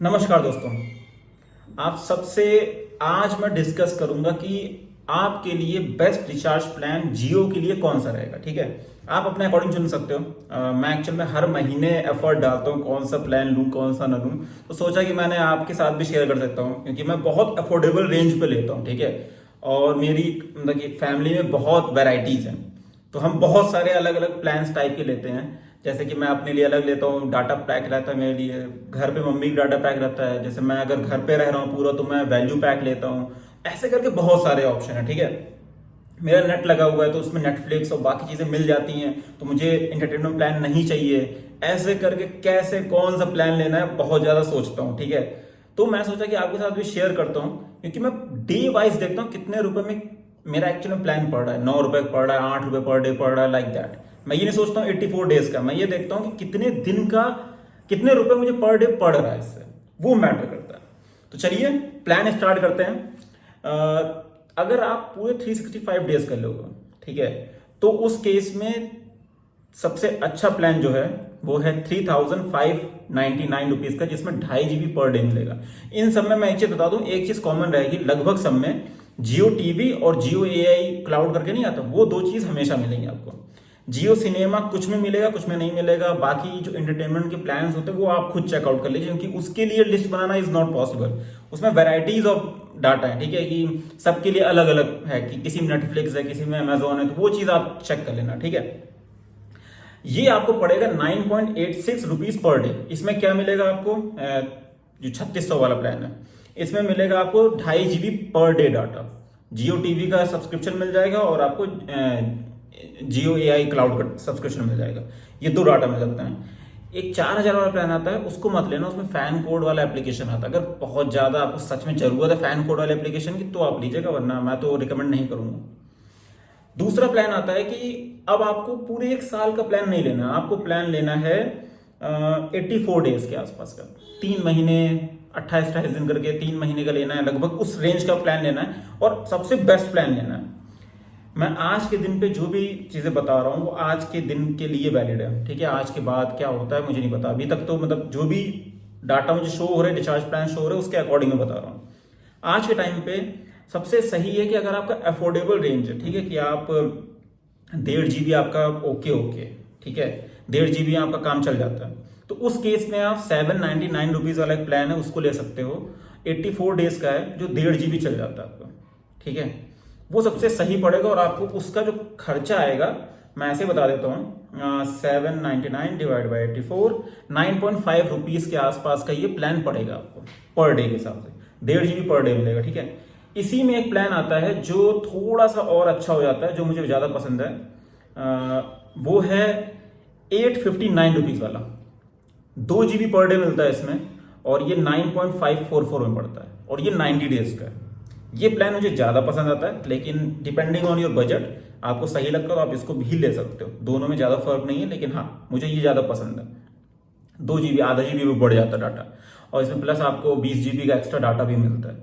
नमस्कार दोस्तों। आप सबसे आज मैं डिस्कस करूंगा कि आपके लिए बेस्ट रिचार्ज प्लान जियो के लिए कौन सा रहेगा। ठीक है, आप अपने अकॉर्डिंग चुन सकते हो। मैं एक्चुअल में हर महीने एफर्ट डालता हूँ कौन सा प्लान लूँ कौन सा ना लूँ, तो सोचा कि मैंने आपके साथ भी शेयर कर सकता हूँ क्योंकि मैं बहुत अफोर्डेबल रेंज पे लेता हूँ। ठीक है, और मेरी मतलब कि फैमिली में बहुत वेराइटीज हैं, तो हम बहुत सारे अलग अलग प्लान्स टाइप के लेते हैं। जैसे कि मैं अपने लिए अलग लेता हूँ, डाटा पैक रहता है मेरे लिए, घर पे मम्मी का डाटा पैक रहता है। जैसे मैं अगर घर पे रह रहा हूँ पूरा तो मैं वैल्यू पैक लेता हूँ। ऐसे करके बहुत सारे ऑप्शन है। ठीक है, मेरा नेट लगा हुआ है तो उसमें नेटफ्लिक्स और बाकी चीजें मिल जाती हैं, तो मुझे इंटरटेनमेंट प्लान नहीं चाहिए। ऐसे करके कैसे कौन सा प्लान लेना है बहुत ज्यादा सोचता हूँ। ठीक है, तो मैं सोचा कि आपके साथ भी शेयर करता हूँ क्योंकि मैं डे वाइज देखता हूँ कितने रुपए में मेरा एक्चुअल में प्लान पड़ रहा है। 9 रुपए पड़ रहा है, 8 रुपए पर डे पड़ रहा है, लाइक दैट। मैं ये नहीं सोचता हूँ 84 डेज का, मैं ये देखता हूँ कि कितने दिन का कितने रुपए मुझे पर डे पड़ रहा है, इससे वो मैटर करता है। तो चलिए प्लान स्टार्ट करते हैं। अगर आप पूरे 365 डेज कर लोगे, ठीक है, तो उस केस में सबसे अच्छा प्लान जो है वो है 3599 रुपीज का, जिसमें 2.5 GB पर डे मिलेगा। इन सब में मैं एक चीज बता दूं, एक चीज कॉमन रहेगी लगभग सब में, जियो टीवी और जियो एआई क्लाउड करके नहीं आता, वो दो चीज हमेशा मिलेंगी आपको। जियो सिनेमा कुछ में मिलेगा कुछ में नहीं मिलेगा। बाकी जो एंटरटेनमेंट के प्लान्स होते हैं वो आप खुद चेकआउट कर लीजिए क्योंकि उसके लिए list banana is not possible. उसमें वेराइटीज ऑफ डाटा है। ठीक है, कि सबके लिए अलग अलग है, कि किसी में नेटफ्लिक्स है किसी में अमेजोन है, तो वो चीज आप चेक कर लेना। ठीक है, ये आपको पड़ेगा 9.86 रुपीज पर डे। इसमें क्या मिलेगा आपको, जो 3600 वाला प्लान है इसमें मिलेगा आपको 2.5 GB पर डे डाटा। जियो टीवी का सब्सक्रिप्शन मिल जाएगा और आपको जियो एआई क्लाउड का सब्सक्रिप्शन मिल जाएगा। ये दो डाटा मिल जाता है। एक 4000 वाला प्लान आता है, उसको मत लेना, उसमें फैन कोड वाला एप्लीकेशन आता है। अगर बहुत ज्यादा आपको सच में जरूरत है फैन कोड वाले एप्लीकेशन की तो आप लीजिएगा, वरना मैं तो रिकमेंड नहीं करूंगा। दूसरा प्लान आता है कि अब आपको पूरे एक साल का प्लान नहीं लेना, आपको प्लान लेना है 84 डेज के आसपास का, 3 महीने 28-28 दिन करके 3 महीने का लेना है, लगभग उस रेंज का प्लान लेना है और सबसे बेस्ट प्लान लेना है। मैं आज के दिन पे जो भी चीजें बता रहा हूँ वो आज के दिन के लिए वैलिड है। ठीक है, आज के बाद क्या होता है मुझे नहीं पता, अभी तक तो मतलब जो भी डाटा मुझे शो हो रहे हैं, रिचार्ज प्लान शो हो रहे हैं, उसके अकॉर्डिंग मैं बता रहा हूँ। आज के टाइम पे सबसे सही है कि अगर आपका अफोर्डेबल रेंज है, ठीक है, कि आप 1.5 GB आपका ओके ओके, ठीक है, 1.5 GB आपका काम चल जाता है, तो उस केस में आप 799 रुपीज वाला एक प्लान है उसको ले सकते हो। 84 डेज का है जो 1.5 GB चल जाता है आपका। ठीक है, वो सबसे सही पड़ेगा और आपको उसका जो खर्चा आएगा मैं ऐसे बता देता हूँ, 799 डिवाइड बाई 84, 9.5 रुपीज के आसपास का ये प्लान पड़ेगा आपको पर डे के हिसाब से। 1.5 GB पर डे मिलेगा। ठीक है, इसी में एक प्लान आता है जो थोड़ा सा और अच्छा हो जाता है, जो मुझे ज्यादा पसंद है, वो है 859 रुपीज वाला। 2 GB पर डे मिलता है इसमें और ये 9.544 में पड़ता है और ये 90 डेज का है। ये प्लान मुझे ज्यादा पसंद आता है, लेकिन डिपेंडिंग ऑन योर बजट आपको सही लगता है तो आप इसको भी ले सकते हो। दोनों में ज्यादा फर्क नहीं है, लेकिन हाँ मुझे ये ज्यादा पसंद है। 2 GB आधा GB भी बढ़ जाता है डाटा, और इसमें प्लस आपको 20 GB का एक्स्ट्रा डाटा भी मिलता है।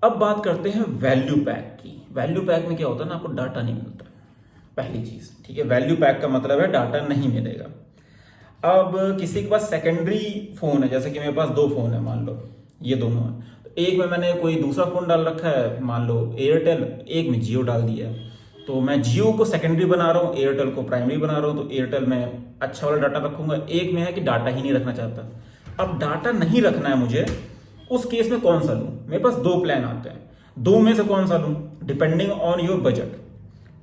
अब बात करते हैं वैल्यू पैक की। वैल्यू पैक में क्या होता है ना, आपको डाटा नहीं मिलता पहली चीज। ठीक है, वैल्यू पैक का मतलब है डाटा नहीं मिलेगा। अब किसी के पास सेकेंडरी फोन है, जैसे कि मेरे पास 2 फोन है, मान लो ये दोनों है, तो एक में मैंने कोई दूसरा फोन डाल रखा है, मान लो एयरटेल, एक में जियो डाल दिया है। तो मैं जियो को सेकेंडरी बना रहा हूँ, एयरटेल को प्राइमरी बना रहा हूँ, तो एयरटेल में अच्छा वाला डाटा रखूंगा। एक में है कि डाटा ही नहीं रखना चाहता। अब डाटा नहीं रखना है मुझे, उस केस में कौन सा लूं? मेरे पास 2 प्लान आते हैं, दो में से कौन सा लूं डिपेंडिंग ऑन योर बजट।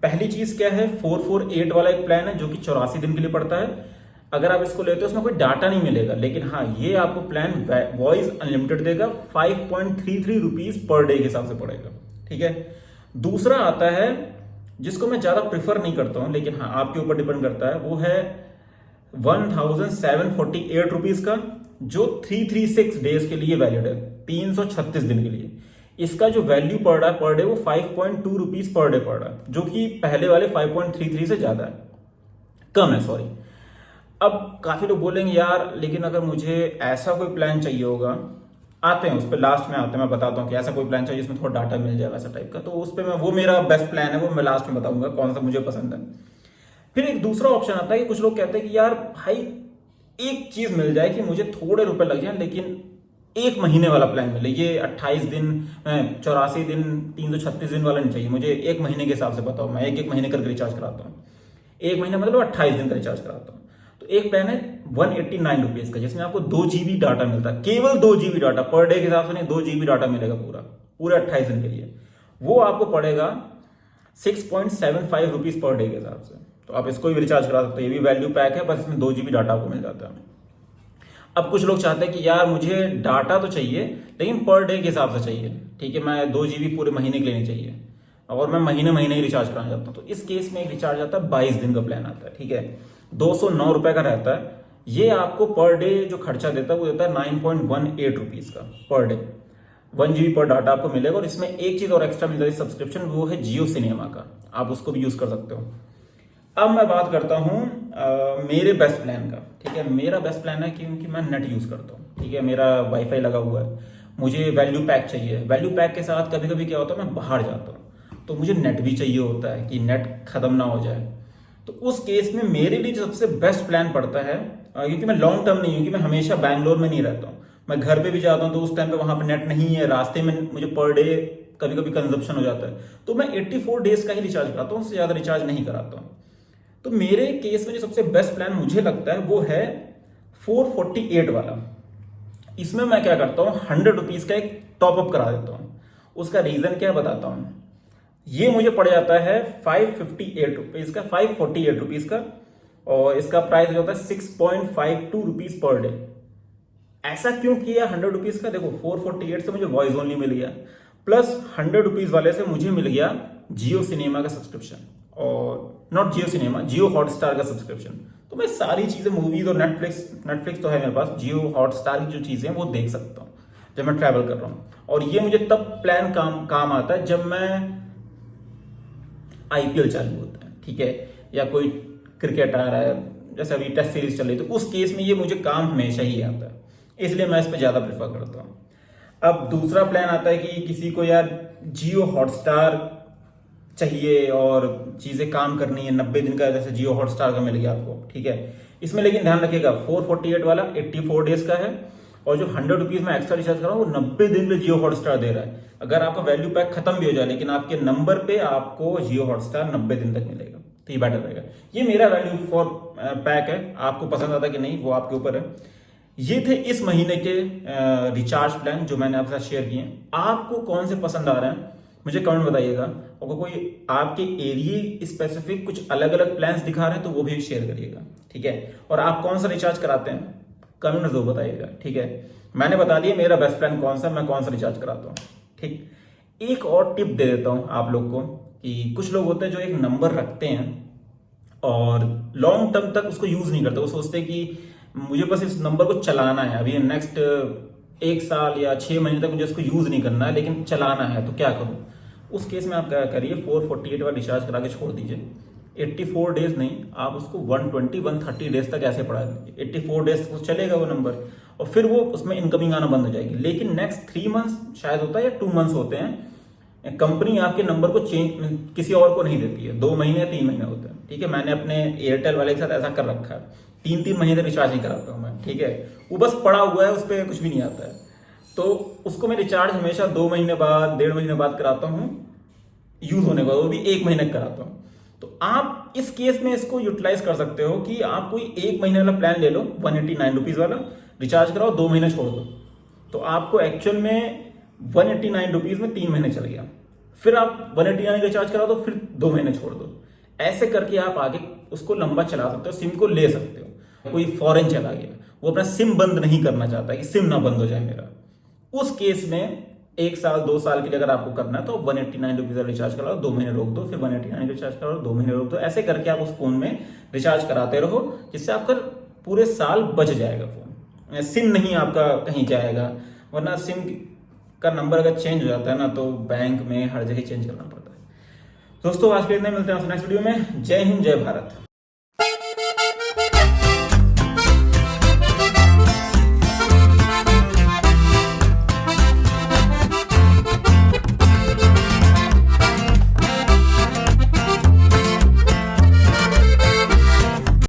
पहली चीज क्या है, 448 वाला एक प्लान है जो कि 84 दिन के लिए पड़ता है। अगर आप इसको लेते हो उसमें कोई डाटा नहीं मिलेगा, लेकिन हाँ ये आपको प्लान वॉइस अनलिमिटेड देगा, 5.33 रुपीज पर डे के हिसाब से पड़ेगा। ठीक है, दूसरा आता है जिसको मैं ज्यादा प्रिफर नहीं करता हूं, लेकिन हाँ आपके ऊपर डिपेंड करता है, वो है 1748 रुपीज का, जो 336 डेज के लिए वैलिड है, 336 दिन के लिए। इसका जो वैल्यू पड़ रहा है पर डे वो 5.2 रुपीज पर डे पड़ रहा है, जो कि पहले वाले 5.33 से ज्यादा है, कम है, सॉरी। अब काफी लोग बोलेंगे यार लेकिन अगर मुझे ऐसा कोई प्लान चाहिए होगा, आते हैं उस पर, लास्ट में आते हैं, मैं बताता हूँ कि ऐसा कोई प्लान चाहिए जिसमें थोड़ा डाटा मिल जाए वैसा टाइप का, तो उस पर मैं, वो मेरा बेस्ट प्लान है, वो मैं लास्ट में बताऊंगा कौन सा मुझे पसंद है। फिर एक दूसरा ऑप्शन आता है कि कुछ लोग कहते हैं कि यार भाई एक चीज मिल जाए कि मुझे थोड़े रुपए लग जाए लेकिन एक महीने वाला प्लान मिले। ये 28 दिन 84 दिन 336 दिन वाला नहीं चाहिए मुझे, एक महीने के हिसाब से बताओ। मैं एक एक महीने करके रिचार्ज कराता हूँ, एक महीने मतलब 28 दिन का रिचार्ज कराता हूँ। तो एक प्लान है 189 रुपीज का, जिसमें आपको 2 GB डाटा मिलता है, केवल 2 GB डाटा पर डे के हिसाब से नहीं, 2 GB डाटा मिलेगा पूरा पूरे 28 दिन के लिए। वो आपको पड़ेगा 6.75 रुपीज पर डे के हिसाब से। तो आप इसको भी रिचार्ज करा सकते हो, ये भी वैल्यू पैक है, बस इसमें 2 GB डाटा आपको मिल जाता है। अब कुछ लोग चाहते हैं कि यार मुझे डाटा तो चाहिए लेकिन पर डे के हिसाब से चाहिए, ठीक है, मैं 2 GB पूरे महीने के लिए नहीं चाहिए और मैं महीने महीने ही रिचार्ज कराना चाहता हूँ। तो इस केस में एक रिचार्ज आता है 22 दिन का प्लान आता है, ठीक है, 209 रुपए का रहता है। ये आपको पर डे जो खर्चा देता है वो देता है 9.18 रुपीज का पर डे। 1 GB पर डाटा आपको मिलेगा और इसमें एक चीज और एक्स्ट्रा मिल जाती है सब्सक्रिप्शन, वो है जियो सिनेमा का, आप उसको भी यूज कर सकते हो। अब मैं बात करता हूँ मेरे बेस्ट प्लान का, ठीक है। मेरा बेस्ट प्लान है क्योंकि मैं नेट यूज करता हूँ, ठीक है, मेरा वाईफाई लगा हुआ है, मुझे वैल्यू पैक चाहिए। वैल्यू पैक के साथ कभी कभी क्या होता है मैं बाहर जाता हूँ तो मुझे नेट भी चाहिए होता है कि नेट खत्म ना हो जाए। तो उस केस में मेरे लिए जो सबसे बेस्ट प्लान पड़ता है, क्योंकि मैं लॉन्ग टर्म नहीं हूँ, कि मैं हमेशा बैंगलोर में नहीं रहता हूँ, मैं घर पे भी जाता हूँ तो उस टाइम पे वहां पे नेट नहीं है, रास्ते में मुझे पर डे कभी कभी कंजप्शन हो जाता है, तो मैं 84 डेज का ही रिचार्ज कराता हूँ, उससे ज्यादा रिचार्ज नहीं कराता हूँ। तो मेरे केस में जो सबसे बेस्ट प्लान मुझे लगता है वो है 448 वाला। इसमें मैं क्या करता हूँ 100 रुपीज का एक टॉपअप करा देता हूँ। उसका रीजन क्या बताता हूँ। ये मुझे पड़ जाता है 558 रुपीज का, 548 रुपीज का, और इसका प्राइस हो जाता है 6.52 रुपीज पर डे। ऐसा क्यों किया 100 रुपीज का, देखो 448 से मुझे वॉइस ओनली मिल गया, प्लस 100 रुपीज वाले से मुझे मिल गया जियो सिनेमा का सब्सक्रिप्शन, और not Jio cinema, Jio Hotstar का सब्सक्रिप्शन। तो मैं सारी चीजें मूवीज और नेटफ्लिक्स तो है मेरे पास, जियो हॉटस्टार की जो चीजें वो देख सकता हूँ जब मैं ट्रैवल कर रहा हूँ। और ये मुझे तब प्लान काम आता है जब मैं आईपीएल चालू होता है, ठीक है, या कोई क्रिकेट आ रहा है, जैसे अभी टेस्ट सीरीज चल रही, तो उस केस में ये मुझे काम हमेशा ही आता है, इसलिए मैं इस पर ज्यादा प्रेफर करता हूँ। अब दूसरा प्लान आता है कि किसी को यार जियो हॉटस्टार चाहिए और चीजें काम करनी है, 90 दिन का जैसे जियो हॉटस्टार का मिल गया आपको, ठीक है। इसमें लेकिन ध्यान रखिएगा 448 वाला 84 डेज का है, और जो 100 रुपीज में एक्स्ट्रा रिचार्ज कर रहा हूँ वो 90 दिन में जियो हॉटस्टार दे रहा है। अगर आपका वैल्यू पैक खत्म भी हो जाए लेकिन आपके नंबर पे आपको जियो हॉटस्टार 90 दिन तक मिलेगा, तो ये बेटर रहेगा। ये मेरा वैल्यू फॉर पैक है, आपको पसंद आता कि नहीं वो आपके ऊपर है। ये थे इस महीने के रिचार्ज प्लान जो मैंने आपके साथ शेयर किए। आपको कौन से पसंद आ रहे हैं मुझे कमेंट बताइएगा, और कोई आपके एरिया स्पेसिफिक कुछ अलग अलग प्लान्स दिखा रहे हैं तो वो भी शेयर करिएगा, ठीक है। और आप कौन सा रिचार्ज कराते हैं कमेंट में जरूर बताइएगा, ठीक है। मैंने बता दिया मेरा बेस्ट प्लान कौन सा, मैं कौन सा रिचार्ज कराता हूँ, ठीक। एक और टिप दे देता हूँ आप लोग को कि कुछ लोग होते हैं जो एक नंबर रखते हैं और लॉन्ग टर्म तक उसको यूज नहीं करते, वो सोचते हैं कि मुझे बस इस नंबर को चलाना है, अभी नेक्स्ट 1 साल या 6 महीने तक मुझे इसको यूज नहीं करना है लेकिन चलाना है, तो क्या करूं। उस केस में आप क्या करिए 448 वाला रिचार्ज करा के छोड़ दीजिए। 84 डेज नहीं, आप उसको 130 डेज तक ऐसे बढ़ा दीजिए। 84 डेज तो चलेगा वो नंबर, और फिर वो उसमें इनकमिंग आना बंद हो जाएगी। लेकिन नेक्स्ट 3 मंथ्स शायद होता है या 2 मंथ्स होते हैं, कंपनी आपके नंबर को चेंज किसी और को नहीं देती है, 2 महीने या 3 महीने होते हैं, ठीक है। मैंने अपने एयरटेल वाले के साथ ऐसा कर रखा है, 3 महीने तक रिचार्ज नहीं कराता हूँ मैं, ठीक है। वो बस पड़ा हुआ है, उस पर कुछ भी नहीं आता है, तो उसको मैं रिचार्ज हमेशा 2 महीने बाद 1.5 महीने बाद कराता हूँ, यूज होने के बाद, वो भी 1 महीने कराता हूँ। तो आप इस केस में इसको यूटिलाइज कर सकते हो कि आप कोई 1 महीने वाला प्लान ले लो, 189 रुपीज वाला, रिचार्ज कराओ, 2 महीने छोड़ दो, तो आपको एक्चुअल में 189 रुपीज में 3 महीने चल गया। फिर आप 189 रिचार्ज कराओ तो फिर 2 महीने छोड़ दो। ऐसे करके आप आगे उसको लंबा चला सकते हो, सिम को ले सकते हो। कोई फॉरेन चला गया, वो अपना सिम बंद नहीं करना चाहता कि सिम ना बंद हो जाए मेरा, उस केस में 1 साल 2 साल के लिए अगर आपको करना है तो 189 रुपीज का रिचार्ज कराओ, 2 महीने रोक दो, फिर 189 रिचार्ज कराओ, 2 महीने रोक दो। ऐसे करके आप उस फोन में रिचार्ज कराते रहो, जिससे आपका पूरे साल बच जाएगा फोन, सिम नहीं आपका कहीं जाएगा। वरना सिम का नंबर अगर चेंज हो जाता है ना तो बैंक में हर जगह चेंज करना पड़ता है। दोस्तों आज के लिए इतना, मिलते हैं नेक्स्ट वीडियो में। जय हिंद, जय भारत।